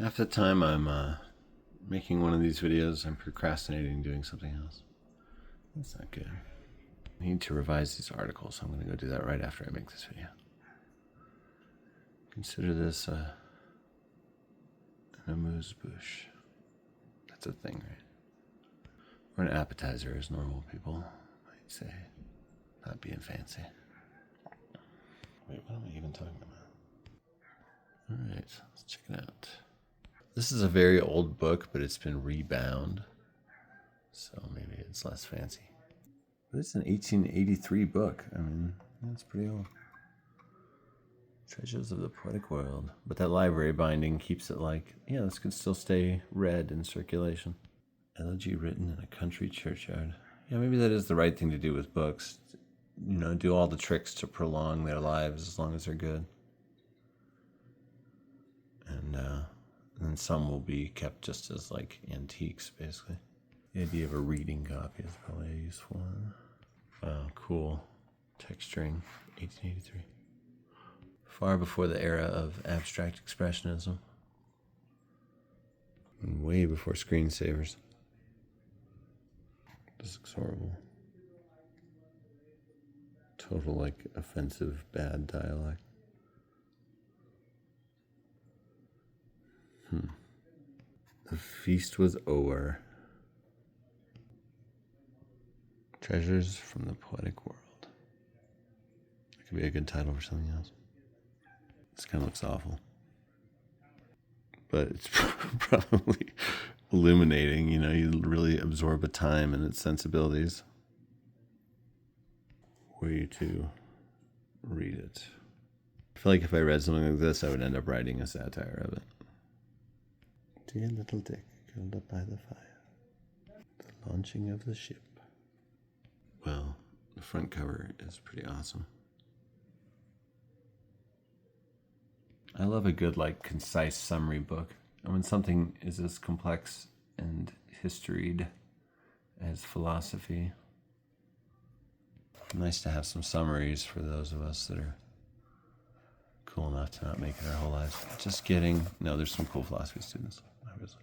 Half the time I'm making one of these videos, I'm procrastinating doing something else. That's not good. I need to revise these articles, so I'm going to go do that right after I make this video. Consider this an amuse bouche. That's a thing, right? Or an appetizer, as normal people might say. Not being fancy. Wait, what am I even talking about? Alright, let's check it out. This is a very old book, but it's been rebound, so maybe it's less fancy. But it's an 1883 book. I mean, that's pretty old. Treasures of the Poetic World. But that library binding keeps it like, yeah, this could still stay read in circulation. Elegy written in a country churchyard. Yeah, maybe that is the right thing to do with books. You know, do all the tricks to prolong their lives as long as they're good. And then some will be kept just as like antiques, basically. The idea of a reading copy is probably a useful one. Wow, cool. Texturing, 1883. Far before the era of abstract expressionism. And way before screensavers. This looks horrible. Total, like, offensive, bad dialect. The feast was over. Treasures from the Poetic World. That could be a good title for something else. This kind of looks awful. But it's probably illuminating, you know, you really absorb a time and its sensibilities. Were you to read it? I feel like if I read something like this, I would end up writing a satire of it. Dear little Dick, curled up by the fire. The launching of the ship. Well, the front cover is pretty awesome. I love a good, like, concise summary book. And when something is as complex and historied as philosophy, nice to have some summaries for those of us that are cool enough to not make it our whole lives. Just kidding. No, there's some cool philosophy students, obviously.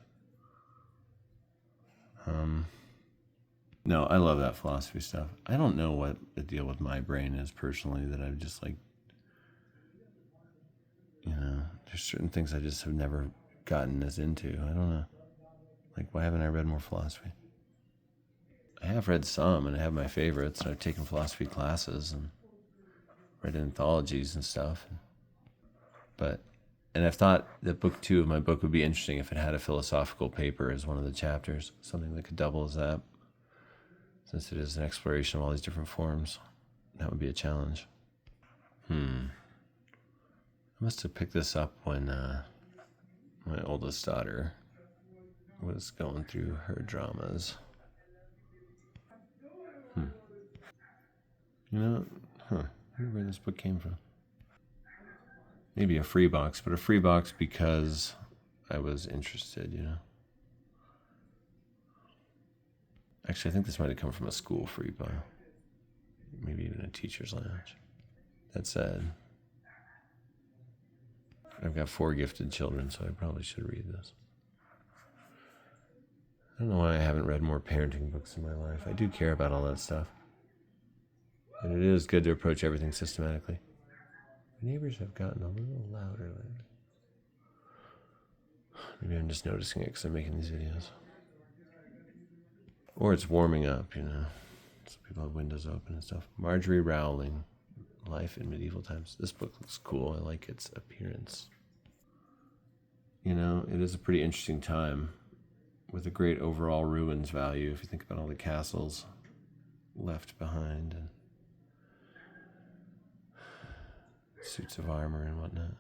No, I love that philosophy stuff. I don't know what the deal with my brain is personally, that I've just, like, you know, there's certain things I just have never gotten as into. I don't know. Like, why haven't I read more philosophy? I have read some, and I have my favorites, and I've taken philosophy classes and read anthologies and stuff. And I've thought that book 2 of my book would be interesting if it had a philosophical paper as one of the chapters, something that could double as that. Since it is an exploration of all these different forms, that would be a challenge. I must have picked this up when my oldest daughter was going through her dramas. You know, I wonder where this book came from. Maybe a free box, but a free box because I was interested, you know. Actually, I think this might have come from a school free box. Maybe even a teacher's lounge. That said, I've got 4 gifted children, so I probably should read this. I don't know why I haven't read more parenting books in my life. I do care about all that stuff. And it is good to approach everything systematically. My neighbors have gotten a little louder lately. Maybe I'm just noticing it because I'm making these videos. Or it's warming up, you know. Some people have windows open and stuff. Marjorie Rowling, Life in Medieval Times. This book looks cool. I like its appearance. You know, it is a pretty interesting time with a great overall ruins value if you think about all the castles left behind and suits of armor and whatnot.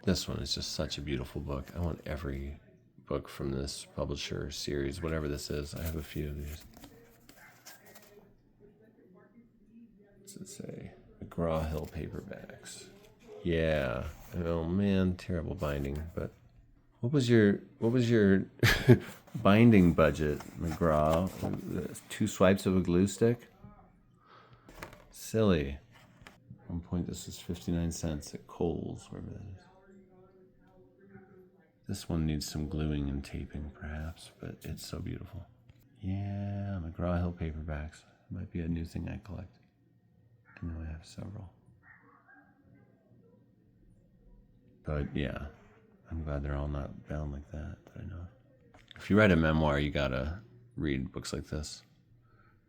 This one is just such a beautiful book. I want every book from this publisher series, whatever this is. I have a few of these. What's it say? McGraw-Hill paperbacks. Yeah. Oh man, terrible binding. But what was your binding budget, McGraw? 2 swipes of a glue stick? Silly. one point this was 59 cents at Kohl's, wherever that is. This one needs some gluing and taping, perhaps, but it's so beautiful. Yeah, McGraw-Hill paperbacks. Might be a new thing I collect. I know I have several. But yeah, I'm glad they're all not bound like that I know of. If you write a memoir, you gotta read books like this.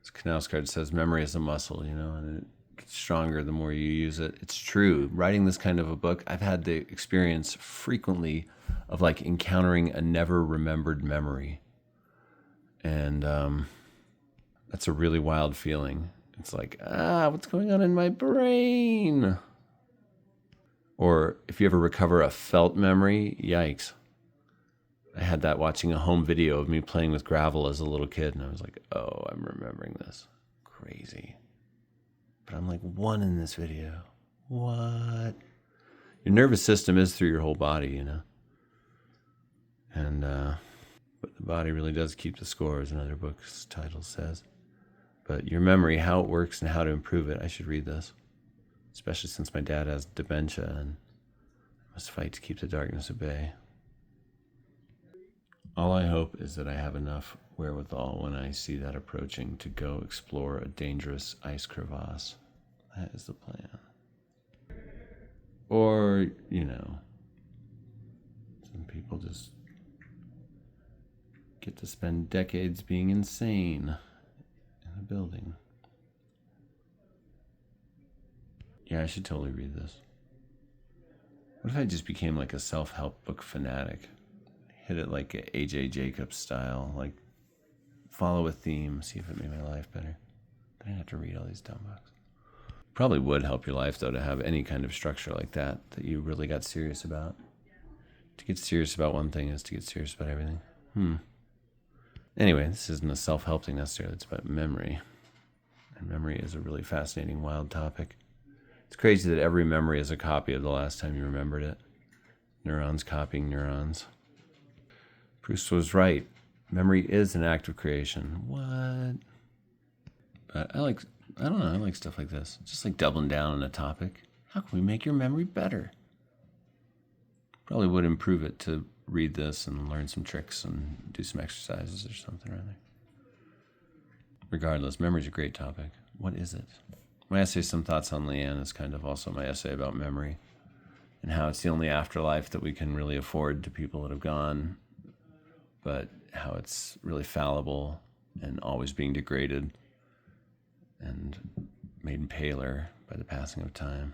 As Knausgaard says, memory is a muscle, and it gets stronger the more you use it. It's true. Writing this kind of a book, I've had the experience frequently of like encountering a never remembered memory. And that's a really wild feeling. It's like, what's going on in my brain? Or if you ever recover a felt memory, yikes. I had that watching a home video of me playing with gravel as a little kid, and I was like, oh, I'm remembering this. Crazy. But I'm like one in this video. What? Your nervous system is through your whole body, And, but the body really does keep the score, as another book's title says. But your memory, how it works and how to improve it, I should read this. Especially since my dad has dementia and I must fight to keep the darkness at bay. All I hope is that I have enough wherewithal when I see that approaching to go explore a dangerous ice crevasse. That is the plan. Or, some people just get to spend decades being insane in a building. Yeah, I should totally read this. What if I just became like a self-help book fanatic? Hit it like a A.J. Jacobs style, like follow a theme, see if it made my life better. I didn't have to read all these dumb books. Probably would help your life, though, to have any kind of structure like that you really got serious about. To get serious about one thing is to get serious about everything. Anyway, this isn't a self-help thing necessarily. It's about memory. And memory is a really fascinating, wild topic. It's crazy that every memory is a copy of the last time you remembered it. Neurons copying neurons. Proust was right. Memory is an act of creation. What? But I like stuff like this. Just like doubling down on a topic. How can we make your memory better? Probably would improve it to read this and learn some tricks and do some exercises or something or other. Regardless, memory's a great topic. What is it? My essay, Some Thoughts on Leanne, is kind of also my essay about memory and how it's the only afterlife that we can really afford to people that have gone, but how it's really fallible and always being degraded and made paler by the passing of time.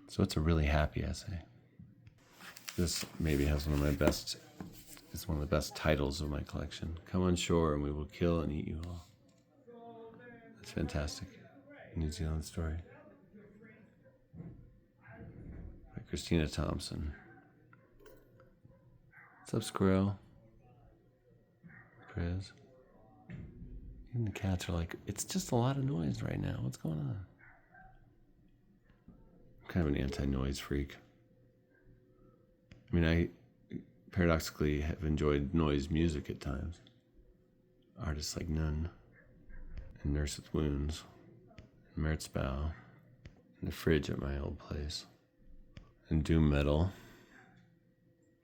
So it's a really happy essay. This maybe has one of the best titles of my collection. Come on shore and we will kill and eat you all. That's fantastic. New Zealand story. By Christina Thompson. What's up, squirrel? Priz. Even the cats are like, it's just a lot of noise right now. What's going on? I'm kind of an anti-noise freak. I mean, I paradoxically have enjoyed noise music at times. Artists like Nunn and Nurse with Wounds and Merzbow and The Fridge at my old place and doom metal.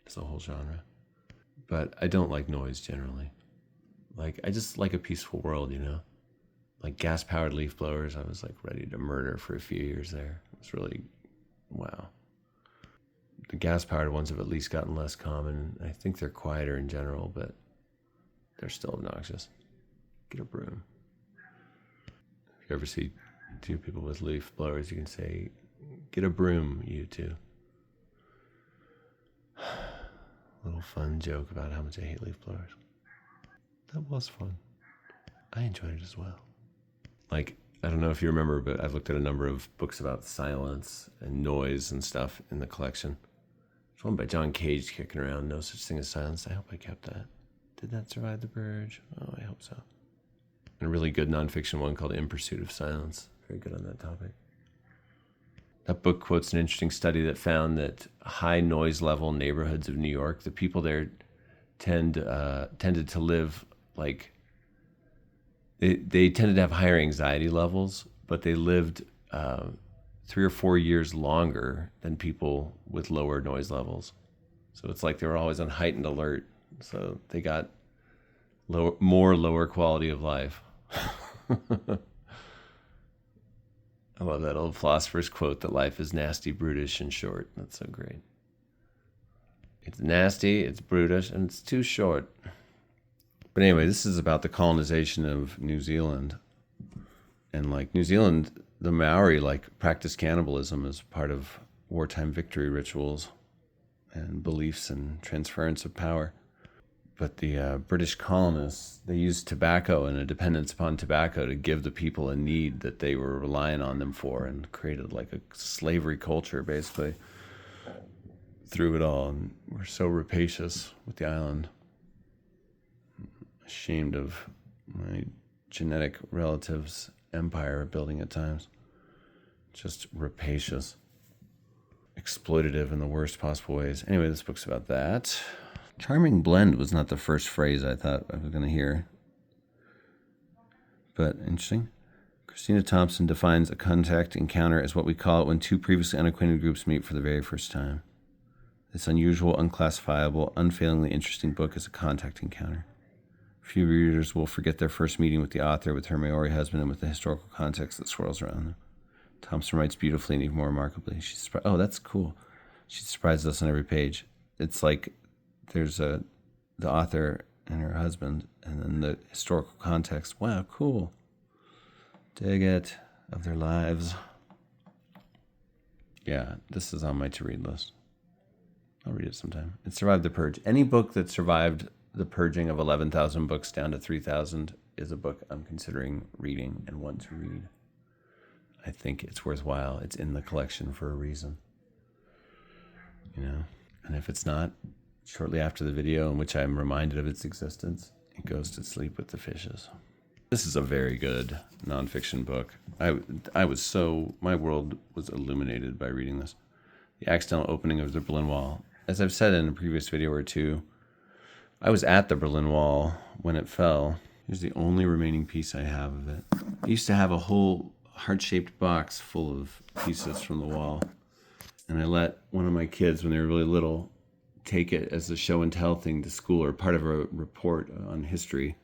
It's a whole genre. But I don't like noise generally. Like, I just like a peaceful world, Like gas-powered leaf blowers, I was like ready to murder for a few years there. It's really, wow. The gas-powered ones have at least gotten less common. I think they're quieter in general, but they're still obnoxious. Get a broom. If you ever see two people with leaf blowers, you can say, get a broom, you two. Little fun joke about how much I hate leaf blowers. That was fun. I enjoyed it as well. Like, I don't know if you remember, but I've looked at a number of books about silence and noise and stuff in the collection. There's one by John Cage kicking around, No Such Thing as Silence. I hope I kept that. Did that survive the purge? Oh, I hope so. And a really good nonfiction one called In Pursuit of Silence. Very good on that topic. That book quotes an interesting study that found that high noise level neighborhoods of New York, the people there tended to live like, they tended to have higher anxiety levels, but they lived 3 or 4 years longer than people with lower noise levels. So it's like they were always on heightened alert. So they got lower quality of life. I love that old philosopher's quote that life is nasty, brutish, and short. That's so great. It's nasty, it's brutish, and it's too short. But anyway, this is about the colonization of New Zealand. And like New Zealand, the Maori like practiced cannibalism as part of wartime victory rituals and beliefs and transference of power. But the British colonists, they used tobacco and a dependence upon tobacco to give the people a need that they were relying on them for, and created like a slavery culture basically through it all. And we're so rapacious with the island. Ashamed of my genetic relatives' empire building at times. Just rapacious. Exploitative in the worst possible ways. Anyway, this book's about that. Charming blend was not the first phrase I thought I was going to hear. But interesting. Christina Thompson defines a contact encounter as what we call it when two previously unacquainted groups meet for the very first time. This unusual, unclassifiable, unfailingly interesting book is a contact encounter. Few readers will forget their first meeting with the author, with her Maori husband, and with the historical context that swirls around them. Thompson writes beautifully and even more remarkably. Oh, that's cool. She surprises us on every page. It's like there's the author and her husband, and then the historical context. Wow, cool. Dig it, of their lives. Yeah, this is on my to-read list. I'll read it sometime. It survived the purge. Any book that survived the purging of 11,000 books down to 3,000 is a book I'm considering reading and want to read. I think it's worthwhile. It's in the collection for a reason. You know? And if it's not, shortly after the video in which I'm reminded of its existence, it goes to sleep with the fishes. This is a very good nonfiction book. My world was illuminated by reading this. The accidental opening of the Berlin Wall. As I've said in a previous video or two, I was at the Berlin Wall when it fell. Here's the only remaining piece I have of it. I used to have a whole heart-shaped box full of pieces from the wall. And I let one of my kids, when they were really little, take it as a show and tell thing to school, or part of a report on history.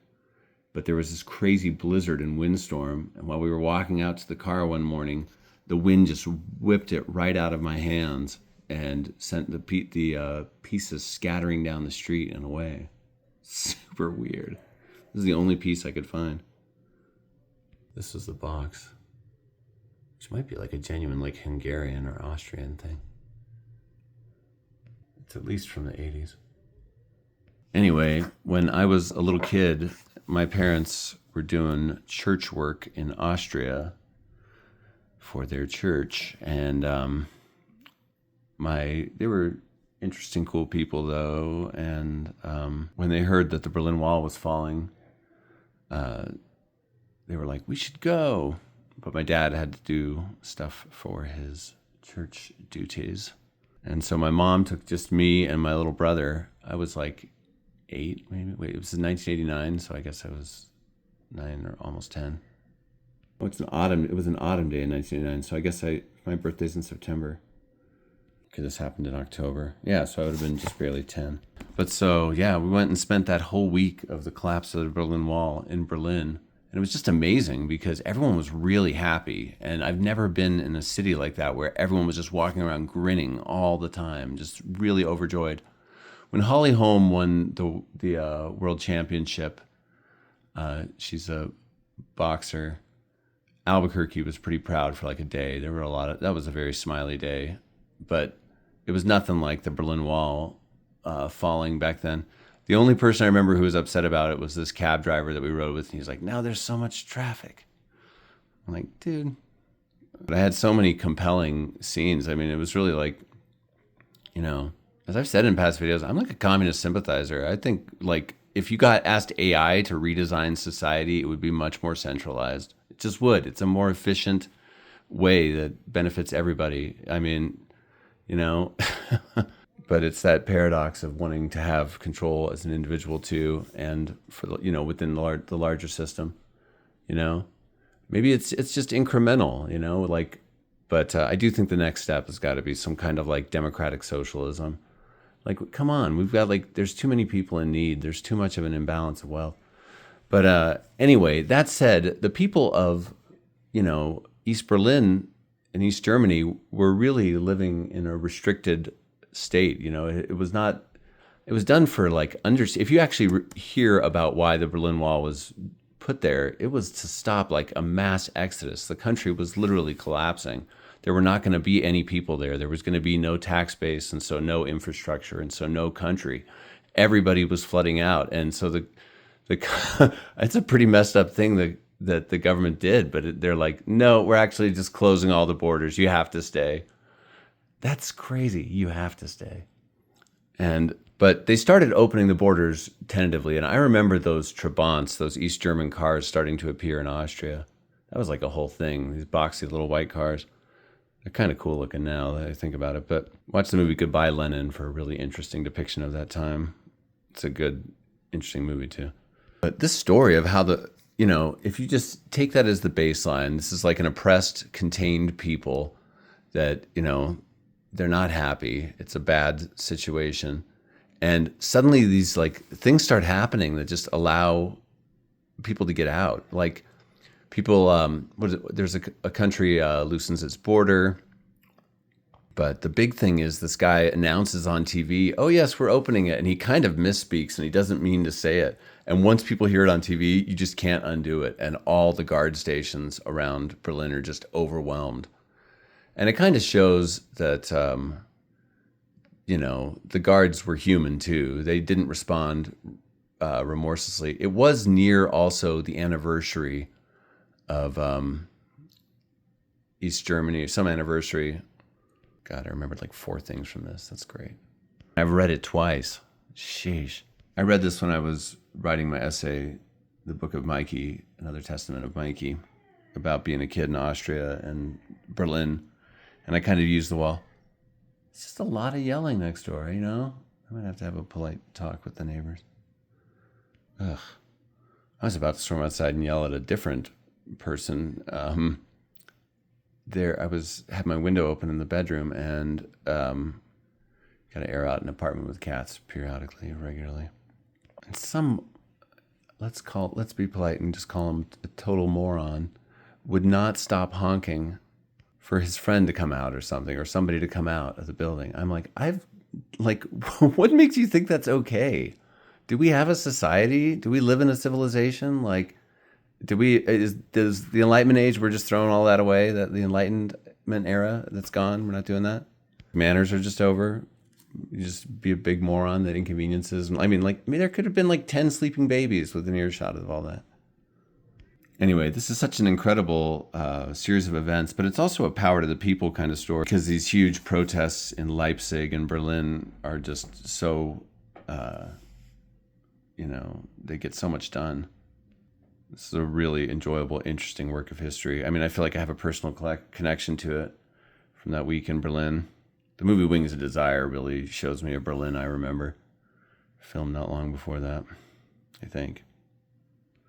But there was this crazy blizzard and windstorm, and while we were walking out to the car one morning, the wind just whipped it right out of my hands and sent the pieces scattering down the street and away. Super weird. This is the only piece I could find. This is the box, which might be like a genuine like Hungarian or Austrian thing. It's at least from the 80s. Anyway, when I was a little kid, my parents were doing church work in Austria for their church, and they were interesting, cool people though. And when they heard that the Berlin Wall was falling, they were like, "We should go." But my dad had to do stuff for his church duties. And so my mom took just me and my little brother. I was like 8, maybe. Wait, it was in 1989, so I guess I was 9 or almost 10. Oh, it was an autumn day in 1989, so I guess my birthday's in September. Okay, this happened in October. Yeah, so I would have been just barely 10. But so, yeah, we went and spent that whole week of the collapse of the Berlin Wall in Berlin. And it was just amazing because everyone was really happy. And I've never been in a city like that where everyone was just walking around grinning all the time, just really overjoyed. When Holly Holm won the world championship, she's a boxer. Albuquerque was pretty proud for like a day. That was a very smiley day. But it was nothing like the Berlin Wall falling back then. The only person I remember who was upset about it was this cab driver that we rode with. And he's like, "Now there's so much traffic." I'm like, dude. But I had so many compelling scenes. I mean, it was really like, you know, as I've said in past videos, I'm like a communist sympathizer. I think like if you got asked AI to redesign society, it would be much more centralized. It just would. It's a more efficient way that benefits everybody. I mean, you know, but it's that paradox of wanting to have control as an individual too, and for within the larger system, maybe it's just incremental, like But I do think the next step has got to be some kind of like democratic socialism. Like, come on, we've got like, there's too many people in need. There's too much of an imbalance of wealth. But anyway, that said, the people of, East Berlin and East Germany were really living in a restricted state. It was not, it was done for like, if you actually hear about why the Berlin Wall was put there, it was to stop like a mass exodus. The country was literally collapsing. There were not going to be any people there. There was going to be no tax base, and so no infrastructure, and so no country. Everybody was flooding out, and so the it's a pretty messed up thing that the government did. But they're like, no, we're actually just closing all the borders. You have to stay. That's crazy. You have to stay. But they started opening the borders tentatively, and I remember those Trabants, those East German cars, starting to appear in Austria. That was like a whole thing. These boxy little white cars. They're kind of cool looking now that I think about it. But watch the movie Goodbye Lenin for a really interesting depiction of that time. It's a good, interesting movie too. But this story of how if you just take that as the baseline, this is like an oppressed, contained people that, they're not happy. It's a bad situation. And suddenly these like things start happening that just allow people to get out. Like people, there's a country loosens its border. But the big thing is this guy announces on TV, oh, yes, we're opening it. And he kind of misspeaks and he doesn't mean to say it. And once people hear it on TV, you just can't undo it. And all the guard stations around Berlin are just overwhelmed. And it kind of shows that, the guards were human too. They didn't respond remorselessly. It was near also the anniversary of East Germany, some anniversary. God, I remembered like 4 things from this. That's great. I've read it twice. Sheesh. I read this when I was writing my essay, The Book of Mikey, Another Testament of Mikey, about being a kid in Austria and Berlin. And I kind of used the wall. It's just a lot of yelling next door, I might have to have a polite talk with the neighbors. Ugh. I was about to storm outside and yell at a different person. I had my window open in the bedroom and got to air out an apartment with cats periodically, regularly. And let's be polite and just call him a total moron, would not stop honking for his friend to come out or something, or somebody to come out of the building. I'm like, what makes you think that's okay? Do we have a society? Do we live in a civilization? Like, does the Enlightenment age, we're just throwing all that away, that the Enlightenment era, that's gone? We're not doing that? Manners are just over? You just be a big moron that inconveniences. There could have been like 10 sleeping babies within earshot of all that. Anyway, this is such an incredible series of events, but it's also a power to the people kind of story, because these huge protests in Leipzig and Berlin are just so, they get so much done. This is a really enjoyable, interesting work of history. I feel like I have a personal connection to it from that week in Berlin. The movie Wings of Desire really shows me a Berlin I remember. Filmed not long before that, I think.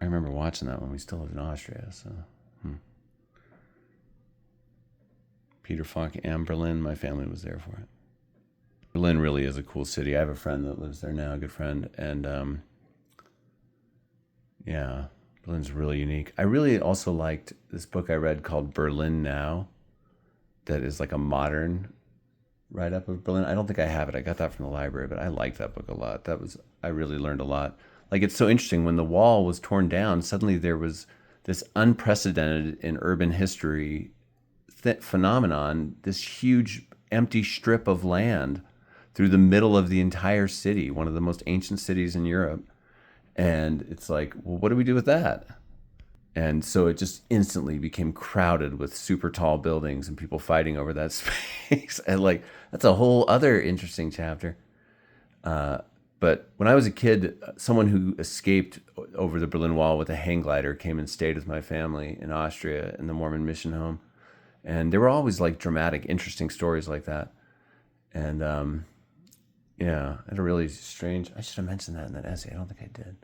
I remember watching that when we still lived in Austria. So, Peter Falk and Berlin, my family was there for it. Berlin really is a cool city. I have a friend that lives there now, a good friend. And Berlin's really unique. I really also liked this book I read called Berlin Now, that is like a modern write-up of Berlin. I don't think I have it. I got that from the library, but I liked that book a lot. I really learned a lot. Like, it's so interesting. When the wall was torn down, suddenly there was this unprecedented in urban history phenomenon, this huge empty strip of land through the middle of the entire city, one of the most ancient cities in Europe. And it's like, well, what do we do with that? And so it just instantly became crowded with super tall buildings and people fighting over that space. And like, that's a whole other interesting chapter. But when I was a kid, someone who escaped over the Berlin Wall with a hang glider came and stayed with my family in Austria in the Mormon mission home. And there were always like dramatic, interesting stories like that. And I had a really strange, I should have mentioned that in that essay. I don't think I did.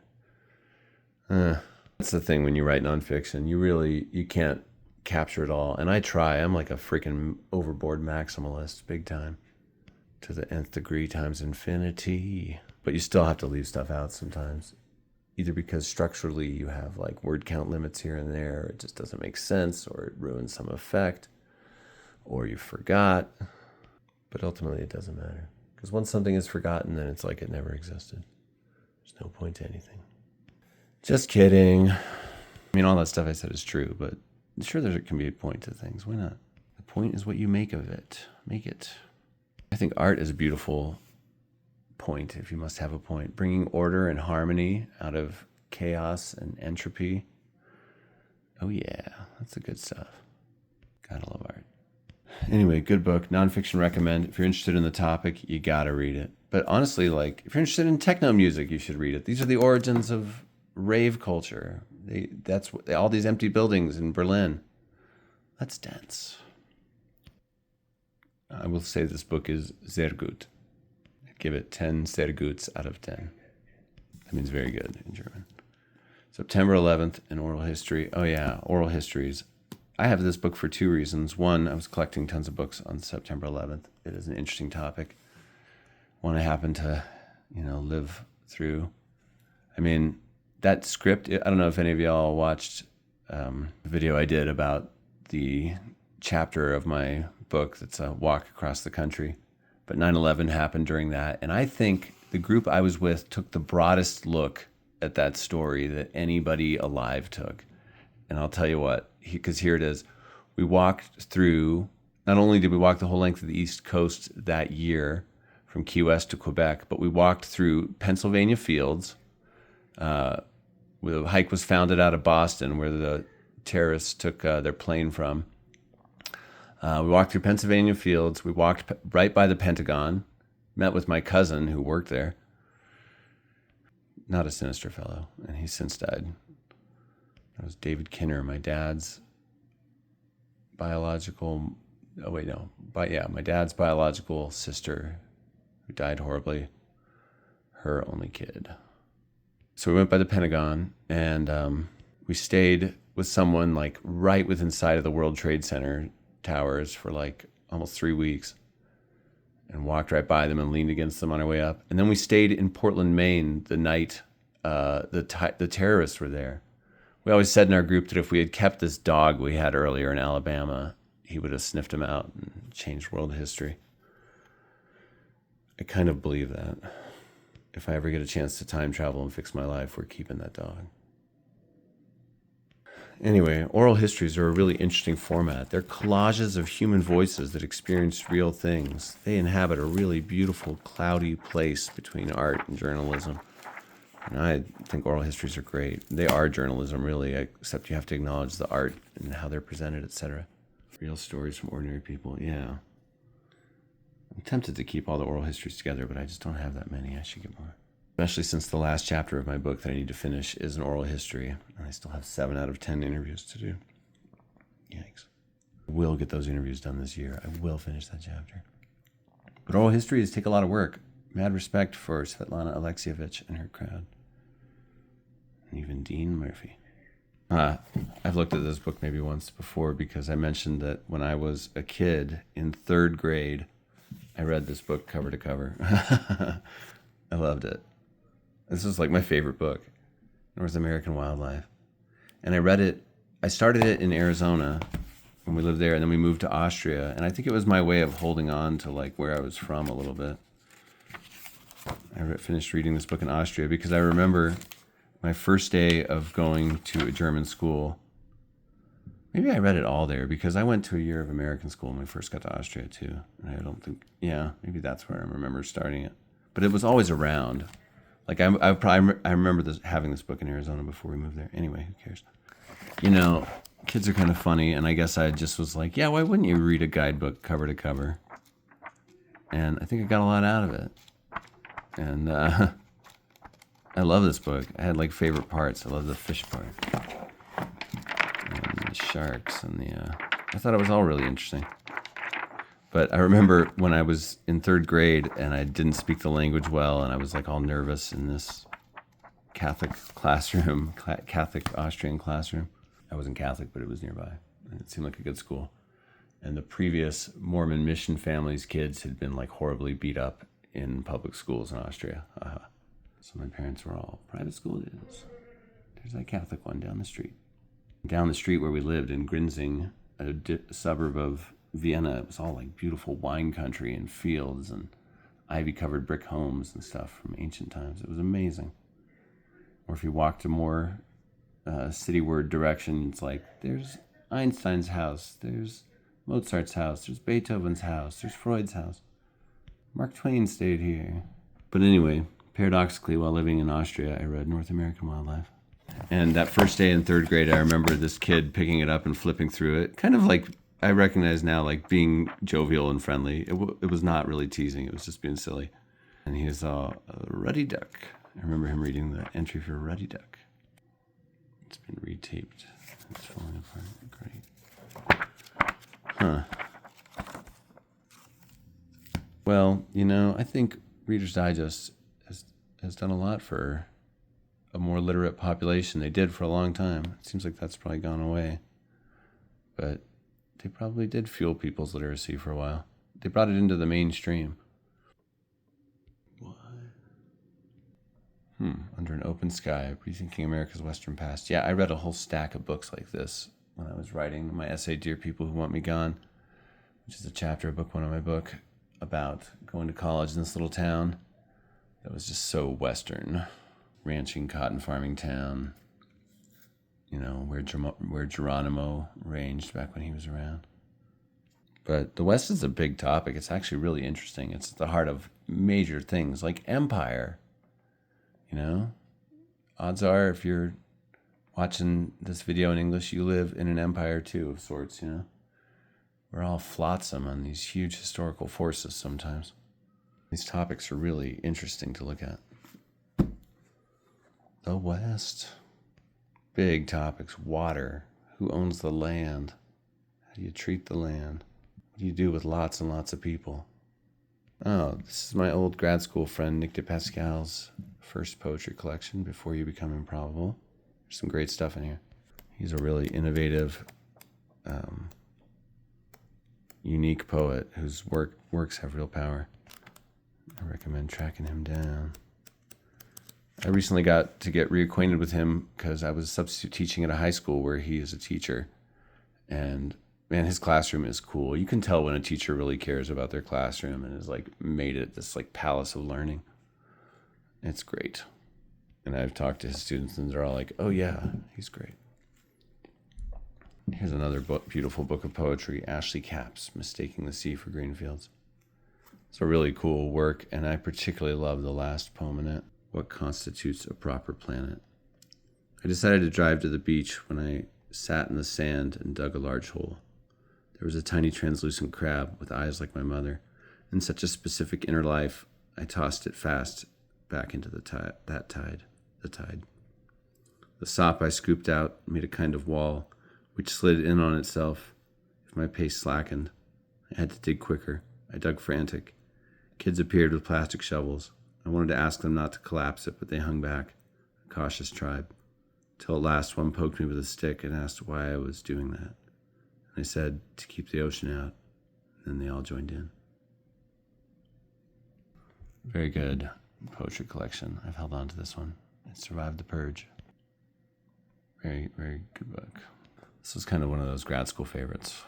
That's the thing when you write nonfiction. You can't capture it all. And I try. I'm like a freaking overboard maximalist, big time. To the nth degree times infinity. But you still have to leave stuff out sometimes. Either because structurally you have like word count limits here and there, or it just doesn't make sense, or it ruins some effect, or you forgot. But ultimately it doesn't matter. Because once something is forgotten, then it's like it never existed. There's no point to anything. Just kidding. I mean, all that stuff I said is true, but sure there can be a point to things. Why not? The point is what you make of it. Make it. I think art is a beautiful point, if you must have a point. Bringing order and harmony out of chaos and entropy. Oh yeah, that's the good stuff. Gotta love art. Anyway, good book. Nonfiction recommend. If you're interested in the topic, you gotta read it. But honestly, like, if you're interested in techno music, you should read it. These are the origins of rave culture. That's all these empty buildings in Berlin. That's dense. I will say this book is sehr gut. I'd give it 10 sehr guts out of 10. That means very good in German. September 11th, an oral history. Oh yeah, oral histories. I have this book for two reasons. One, I was collecting tons of books on September 11th. It is an interesting topic. One I happen to, live through. I mean, that script, I don't know if any of y'all watched the video I did about the chapter of my book that's a walk across the country. But 9/11 happened during that. And I think the group I was with took the broadest look at that story that anybody alive took. And I'll tell you what, because here it is. We walked through, not only did we walk the whole length of the East Coast that year from Key West to Quebec, but we walked through Pennsylvania fields. The hike was founded out of Boston, where the terrorists took their plane from. We walked through Pennsylvania fields. We walked right by the Pentagon, met with my cousin who worked there. Not a sinister fellow, and he's since died. That was David Kinner, my dad's biological sister who died horribly, her only kid. So we went by the Pentagon, and we stayed with someone like right within sight of the World Trade Center towers for like almost 3 weeks, and walked right by them and leaned against them on our way up. And then we stayed in Portland, Maine the night the terrorists were there. We always said in our group that if we had kept this dog we had earlier in Alabama, he would have sniffed him out and changed world history. I kind of believe that. If I ever get a chance to time travel and fix my life, we're keeping that dog. Anyway, oral histories are a really interesting format. They're collages of human voices that experience real things. They inhabit a really beautiful, cloudy place between art and journalism. And I think oral histories are great. They are journalism, really, except you have to acknowledge the art and how they're presented, etc. Real stories from ordinary people, yeah. I'm tempted to keep all the oral histories together, but I just don't have that many. I should get more. Especially since the last chapter of my book that I need to finish is an oral history, and I still have 7 out of 10 interviews to do. Yikes. I will get those interviews done this year. I will finish that chapter. But oral histories take a lot of work. Mad respect for Svetlana Alexievich and her crowd. And even Dean Murphy. I've looked at this book maybe once before because I mentioned that when I was a kid in 3rd grade, I read this book cover to cover. I loved it. This was like my favorite book. North American Wildlife. And I started it in Arizona when we lived there, and then we moved to Austria. And I think it was my way of holding on to like where I was from a little bit. I finished reading this book in Austria because I remember my first day of going to a German school. Maybe I read it all there because I went to a year of American school when we first got to Austria too. And maybe that's where I remember starting it. But it was always around. Like I remember having this book in Arizona before we moved there. Anyway, who cares? Kids are kind of funny, and I guess I just was like, yeah, why wouldn't you read a guidebook cover to cover? And I think I got a lot out of it. And I love this book. I had like favorite parts. I love the fish part. And the sharks and I thought it was all really interesting. But I remember when I was in 3rd grade and I didn't speak the language well, and I was like all nervous in this Catholic classroom, Catholic Austrian classroom. I wasn't Catholic, but it was nearby. and it seemed like a good school. And the previous Mormon mission family's kids had been like horribly beat up in public schools in Austria. So my parents were all, private school it is. There's that Catholic one down the street. Down the street where we lived in Grinzing, a suburb of Vienna, it was all like beautiful wine country and fields and ivy-covered brick homes and stuff from ancient times. It was amazing. Or if you walked a more cityward direction, it's like, there's Einstein's house, there's Mozart's house, there's Beethoven's house, there's Freud's house. Mark Twain stayed here. But anyway, paradoxically, while living in Austria, I read North American Wildlife. And that first day in third grade, I remember this kid picking it up and flipping through it. Kind of like, I recognize now, like being jovial and friendly. It was not really teasing. It was just being silly. And he saw a ruddy duck. I remember him reading the entry for ruddy duck. It's been retaped. It's falling apart. Great. Huh. Well, I think Reader's Digest has done a lot for a more literate population. They did for a long time. It seems like that's probably gone away. But they probably did fuel people's literacy for a while. They brought it into the mainstream. What? Under an Open Sky, Rethinking America's Western Past. Yeah, I read a whole stack of books like this when I was writing my essay, Dear People Who Want Me Gone, which is a chapter of book one of my book about going to college in this little town that was just so Western. Ranching, cotton farming town, where Geronimo ranged back when he was around. But the West is a big topic. It's actually really interesting. It's at the heart of major things like empire. Odds are, if you're watching this video in English, you live in an empire too, of sorts, We're all flotsam on these huge historical forces sometimes. These topics are really interesting to look at. The West. Big topics. Water. Who owns the land? How do you treat the land? What do you do with lots and lots of people? Oh, this is my old grad school friend Nick de Pascal's first poetry collection, Before You Become Improbable. There's some great stuff in here. He's a really innovative, unique poet whose works have real power. I recommend tracking him down. I recently got to get reacquainted with him because I was substitute teaching at a high school where he is a teacher. And man, his classroom is cool. You can tell when a teacher really cares about their classroom and has made it this palace of learning. It's great. And I've talked to his students and they're all like, oh yeah, he's great. Here's another beautiful book of poetry, Ashley Capps, Mistaking the Sea for Green Fields. It's a really cool work, and I particularly love the last poem in it. What constitutes a proper planet? I decided to drive to the beach when I sat in the sand and dug a large hole. There was a tiny translucent crab with eyes like my mother. In such a specific inner life, I tossed it fast back into the tide. The sop I scooped out made a kind of wall, which slid in on itself. If my pace slackened, I had to dig quicker. I dug frantic. Kids appeared with plastic shovels. I wanted to ask them not to collapse it, but they hung back, a cautious tribe. Till at last one poked me with a stick and asked why I was doing that. And I said, to keep the ocean out. And then they all joined in. Very good poetry collection. I've held on to this one. It survived the purge. Very, very good book. This was kind of one of those grad school favorites.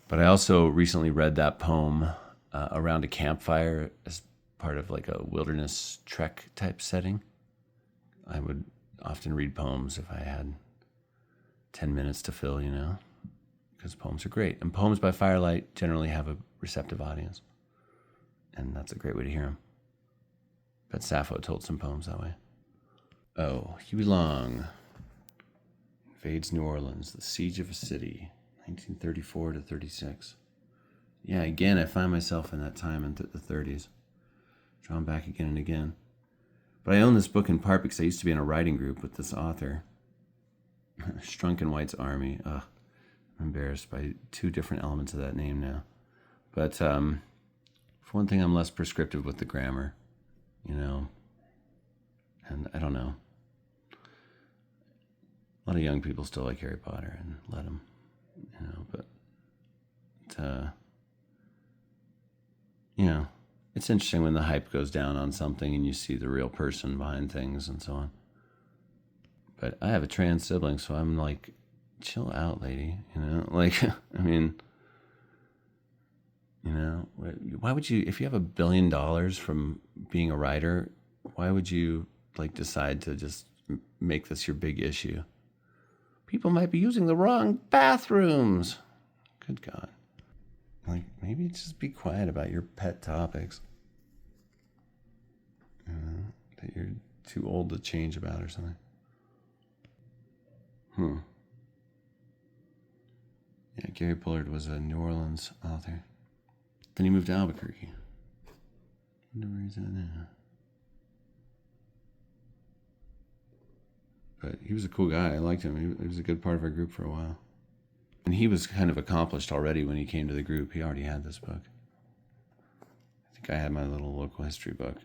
But I also recently read that poem around a campfire as part of a wilderness trek type setting. I would often read poems if I had 10 minutes to fill, because poems are great. And poems by firelight generally have a receptive audience. And that's a great way to hear them. But Sappho told some poems that way. Oh, Huey Long invades New Orleans, the siege of a city, 1934 to 36. Yeah, again, I find myself in that time in the 30s, drawn back again and again. But I own this book in part because I used to be in a writing group with this author, Strunken White's Army. I'm embarrassed by two different elements of that name now. But for one thing, I'm less prescriptive with the grammar, and I don't know. A lot of young people still like Harry Potter and let them, but it's interesting when the hype goes down on something and you see the real person behind things and so on. But I have a trans sibling, so I'm like, chill out, lady. I mean, why would you, if you have $1 billion from being a writer, why would you decide to just make this your big issue? People might be using the wrong bathrooms. Good God. Maybe just be quiet about your pet topics. That you're too old to change about or something. Yeah, Gary Bullard was a New Orleans author. Then he moved to Albuquerque. I wonder where he's at now. But he was a cool guy. I liked him. He was a good part of our group for a while. And he was kind of accomplished already when he came to the group. He already had this book. I think I had my little local history book.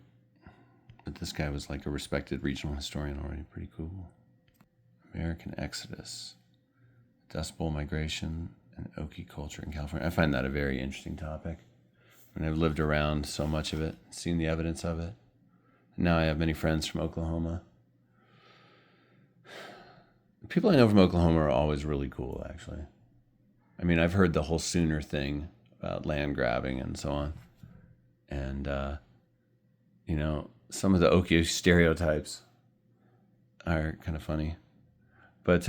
But this guy was like a respected regional historian already. Pretty cool. American Exodus, Dust Bowl Migration, and Okie culture in California. I find that a very interesting topic. I've lived around so much of it, seen the evidence of it. Now I have many friends from Oklahoma. The people I know from Oklahoma are always really cool, actually. I mean, I've heard the whole Sooner thing about land grabbing and so on. And, some of the Okie stereotypes are kind of funny. But,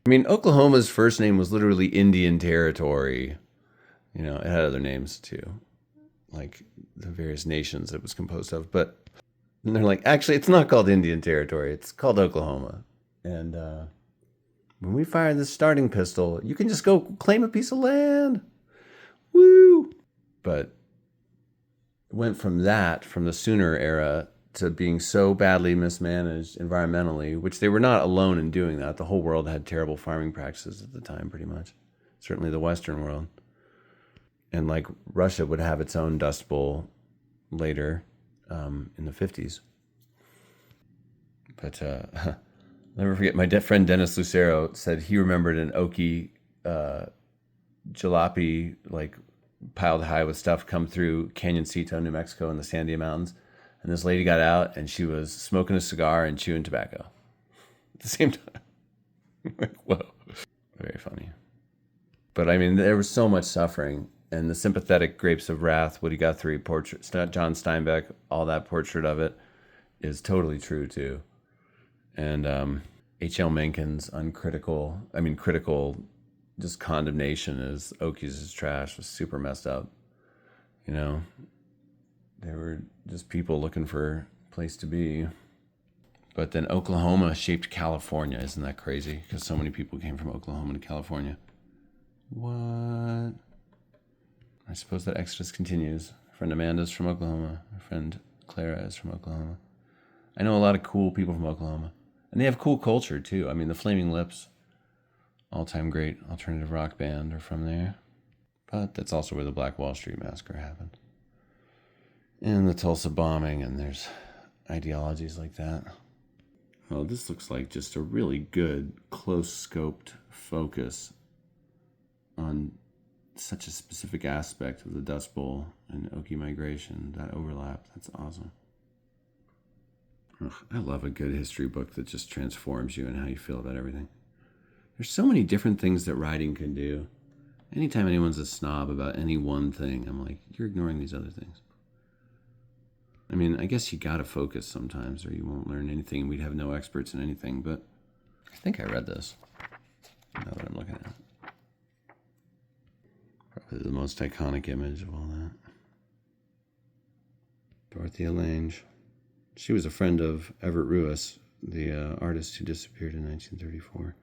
Oklahoma's first name was literally Indian Territory. It had other names too, like the various nations it was composed of. But they're like, actually, it's not called Indian Territory. It's called Oklahoma. And when we fire this starting pistol, you can just go claim a piece of land. Woo! But it went from the Sooner era, to being so badly mismanaged environmentally, which they were not alone in doing that. The whole world had terrible farming practices at the time, pretty much. Certainly the Western world. And Russia would have its own Dust Bowl later in the 50s. But I'll never forget, my friend Dennis Lucero said he remembered an Okie jalopy, piled high with stuff, come through Canyoncito, New Mexico in the Sandia Mountains. And this lady got out and she was smoking a cigar and chewing tobacco at the same time. Whoa. Very funny. But there was so much suffering, and the sympathetic grapes of wrath, Woody Guthrie portrait, John Steinbeck, all that portrait of it is totally true too. And H.L. Mencken's critical just condemnation as Okies is trash was super messed up. They were just people looking for a place to be. But then Oklahoma shaped California. Isn't that crazy? Because so many people came from Oklahoma to California. What? I suppose that exodus continues. My friend Amanda's from Oklahoma. My friend Clara is from Oklahoma. I know a lot of cool people from Oklahoma. And they have cool culture, too. The Flaming Lips, all-time great alternative rock band, are from there. But that's also where the Black Wall Street Massacre happened. And the Tulsa bombing, and there's ideologies like that. Well, this looks like just a really good, close-scoped focus on such a specific aspect of the Dust Bowl and Okie migration, that overlap. That's awesome. Ugh, I love a good history book that just transforms you and how you feel about everything. There's so many different things that writing can do. Anytime anyone's a snob about any one thing, I'm like, you're ignoring these other things. I guess you gotta focus sometimes or you won't learn anything. We'd have no experts in anything, but I think I read this, now that I'm looking at it. Probably the most iconic image of all that. Dorothea Lange. She was a friend of Everett Ruiz, the artist who disappeared in 1934.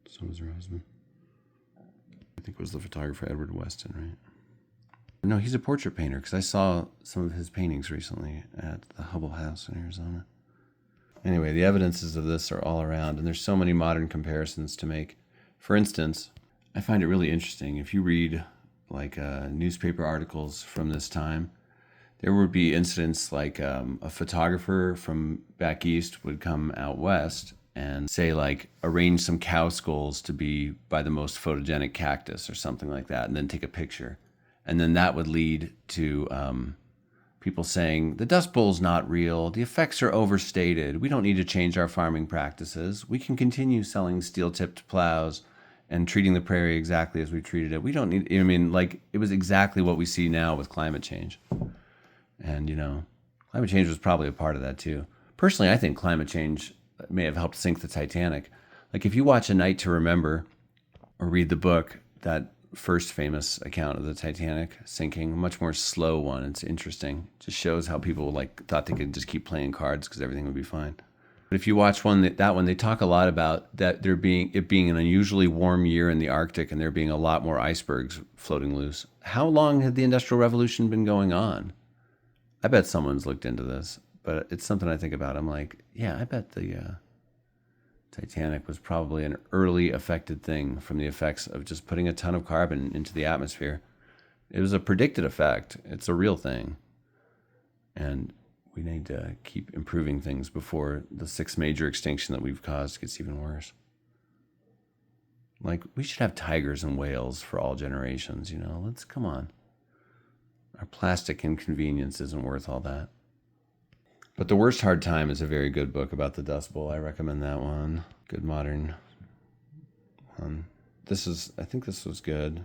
So was her husband. I think it was the photographer Edward Weston, right? No, he's a portrait painter, because I saw some of his paintings recently at the Hubble House in Arizona. Anyway, the evidences of this are all around, and there's so many modern comparisons to make. For instance, I find it really interesting if you read newspaper articles from this time, There would be incidents like a photographer from back east would come out west and say, like, arrange some cow skulls to be by the most photogenic cactus or something like that, and then take a picture. And then that would lead to people saying, the Dust Bowl's not real, the effects are overstated, we don't need to change our farming practices, we can continue selling steel-tipped plows and treating the prairie exactly as we treated it. We don't need, I mean, like, it was exactly what we see now with climate change. And, you know, climate change was probably a part of that too. Personally, I think climate change may have helped sink the Titanic. Like, if you watch A Night to Remember or read the book, that first famous account of the Titanic sinking, a much more slow one. It's interesting. It just shows how people like thought they could just keep playing cards because everything would be fine. But if you watch that one, they talk a lot about that it being an unusually warm year in the Arctic and there being a lot more icebergs floating loose. How long had the Industrial Revolution been going on? I bet someone's looked into this, but it's something I think about. I'm like, yeah, I bet the Titanic was probably an early affected thing from the effects of just putting a ton of carbon into the atmosphere. It was a predicted effect. It's a real thing. And we need to keep improving things before the sixth major extinction that we've caused gets even worse. Like, we should have tigers and whales for all generations, you know? Come on. Our plastic inconvenience isn't worth all that. But The Worst Hard Time is a very good book about the Dust Bowl. I recommend that one. Good modern one. I think this was good.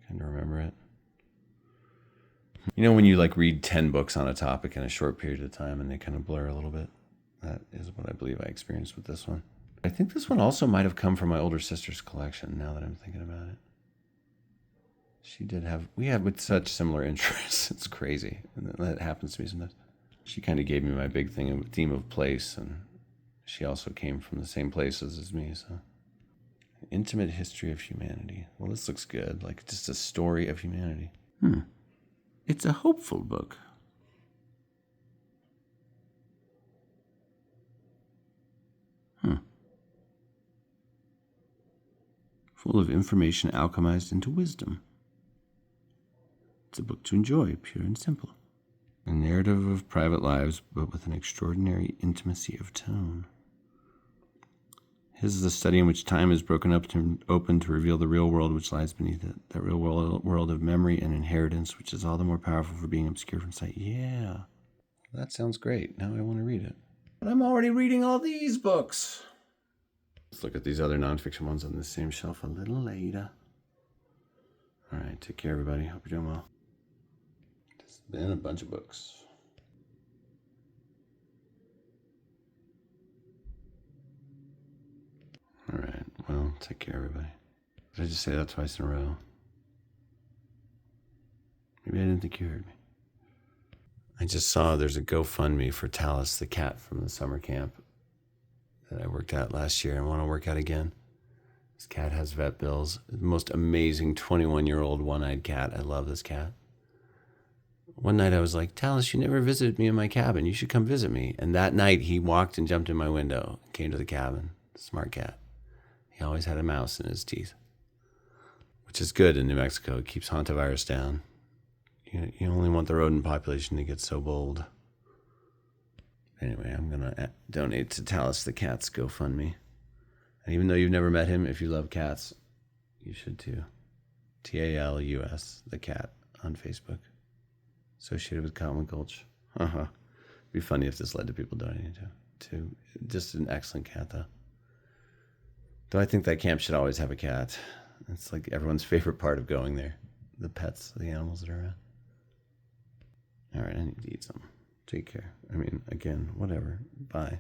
Kind of remember it. You know, when you like read 10 books on a topic in a short period of time and they kind of blur a little bit? That is what I believe I experienced with this one. I think this one also might have come from my older sister's collection, now that I'm thinking about it. We have with such similar interests. It's crazy. And that happens to me sometimes. She kind of gave me my big theme of place, and she also came from the same places as me, so. Intimate History of Humanity. Well, this looks good, like just a story of humanity. It's a hopeful book. Full of information alchemized into wisdom. It's a book to enjoy, pure and simple. A narrative of private lives, but with an extraordinary intimacy of tone. His is a study in which time is broken up and open to reveal the real world which lies beneath it. That real world of memory and inheritance, which is all the more powerful for being obscure from sight. Yeah. That sounds great. Now I want to read it. But I'm already reading all these books. Let's look at these other nonfiction ones on the same shelf a little later. All right, take care, everybody. Hope you're doing well. It's been a bunch of books. All right, well, take care, everybody. Did I just say that twice in a row? Maybe I didn't think you heard me. I just saw there's a GoFundMe for Talus, the cat from the summer camp that I worked at last year and want to work at again. This cat has vet bills. The most amazing 21-year-old one-eyed cat. I love this cat. One night I was like, Talus, you never visited me in my cabin. You should come visit me. And that night he walked and jumped in my window and came to the cabin. Smart cat. He always had a mouse in his teeth, which is good in New Mexico. It keeps hantavirus down. You only want the rodent population to get so bold. Anyway, I'm going to donate to Talus the cat's GoFundMe. And even though you've never met him, if you love cats, you should too. TALUS, the cat, on Facebook. Associated with Cottonwood Gulch. It'd be funny if this led to people donating to. Just an excellent cat, though. Though I think that camp should always have a cat. It's like everyone's favorite part of going there. The pets, the animals that are around. All right, I need to eat something. Take care. Again, whatever. Bye.